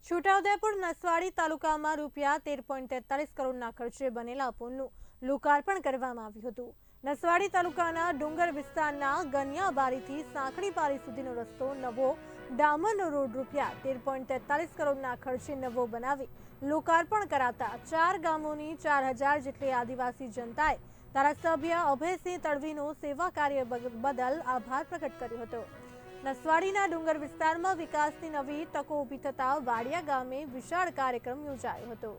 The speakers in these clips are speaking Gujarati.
છોટાઉદેપુર નસવાડી તાલુકામાં ₹13.43 કરોડના ખર્ચે બનેલા પુલનું લોકાર્પણ કરવામાં આવ્યું હતું। નસવાડી તાલુકાના ડુંગર વિસ્તારના ગનિયાબારીથી સાંકડીપારી સુધીનો રસ્તો નવો ડામરનો રોડ ₹13.43 કરોડના ખર્ચે નવો બનાવી લોકાર્પણ કરાતા 4 ગામોની 4000 જેટલી આદિવાસી જનતાએ ધારાસભ્ય અભયસિંહ તડવીનો સેવા કાર્ય બદલ આભાર પ્રગટ કર્યો હતો। નસવાડીના ડુંગર વિસ્તારમાં વિકાસની નવી તકો ઊભી થતા વાડિયા ગામે વિશાળ કાર્યક્રમ યોજાયો હતો।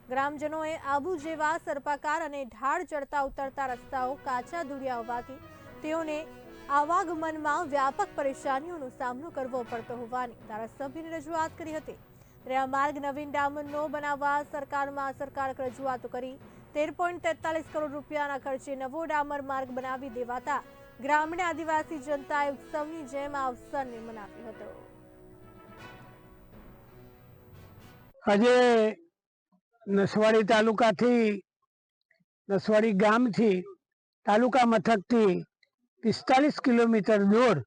ગ્રામજનોએ આબુ જેવા સર્પાકાર અને ઢાળ ચડતા ઉતરતા રસ્તાઓ કાચા ધૂળિયા હોવાથી તેઓને આવાગમનમાં વ્યાપક પરેશાનીઓનો સામનો કરવો પડતો હોવાની ધારાસભ્યને રજૂઆત કરી હતી। ત્યારે આ માર્ગ નવીન ડામરનો બનાવવા સરકારમાં અસરકારક રજૂઆતો કરી 13.43 કરોડ રૂપિયાના ખર્ચે નવો ડામર માર્ગ બનાવી દેવાતા ગ્રામીણ આદિવાસી જનતાએ ઉત્સવની જેમ આ અવસરને મનાવ્યો હતો। આજે નસવાડી તાલુકાથી નસવાડી ગામથી તાલુકા મથકથી 45 કિલોમીટર દૂર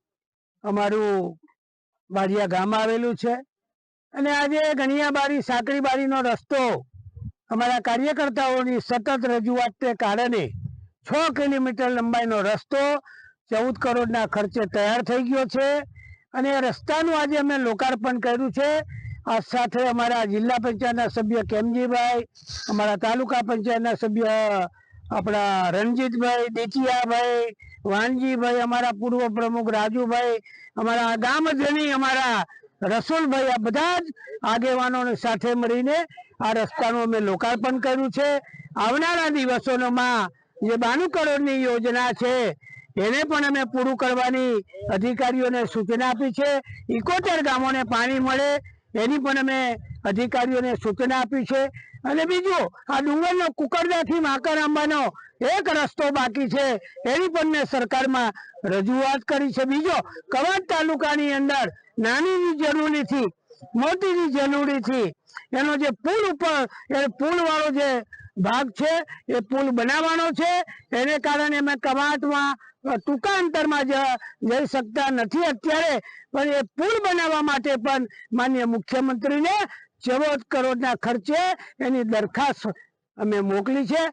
અમારું વાડિયા ગામ આવેલું છે અને આજે ગણિયાબારી સાંકડીબારીનો રસ્તો અમારા કાર્યકર્તાઓની સતત રજૂઆતને કારણે 6 કિલોમીટર લંબાઈનો રસ્તો 14 કરોડના ખર્ચે તૈયાર થઈ ગયો છે અને રસ્તાનું આજે અમે લોકાર્પણ કર્યું છે। આ સાથે અમારા જિલ્લા પંચાયતના સભ્ય કેમજીભાઈ, અમારા તાલુકા પંચાયતના સભ્ય આપણા રણજીતભાઈ, દેચિયાભાઈ, વાનજીભાઈ, અમારા પૂર્વ પ્રમુખ રાજુભાઈ, અમારા ગામજની અમારા રસુલભાઈ, આ બધા જ આગેવાનોને સાથે મળીને આ રસ્તાનું અમે લોકાર્પણ કર્યું છે। આવનારા દિવસોમાં જે 92 કરોડની યોજના છે એને પણ અમે પૂરું કરવાની અધિકારીઓને સૂચના આપી છે। 71 ગામોને પાણી મળે એની પણ અમે અધિકારીઓને સૂચના આપી છે। અને બીજું આ ડુંગરનો કુકરદાથી માકરઆંબાનો એક રસ્તો બાકી છે એની પણ મેં સરકારમાં રજૂઆત કરી છે। બીજો કવાંટ તાલુકાની અંદર નાની જરૂરીથી મોટીની જરૂરીથી એનો જે પુલ ઉપર એ પુલ વાળો જે ભાગ છે એ પુલ બનાવવાનો છે। એને કારણે અમે કવાંટમાં ટૂંકા અંતરમાં જઈ શકતા નથી અત્યારે, પણ એ પુલ બનાવવા માટે પણ માનનીય મુખ્યમંત્રીને 14 કરોડના ખર્ચે એની દરખાસ્ત અમે મોકલી છે।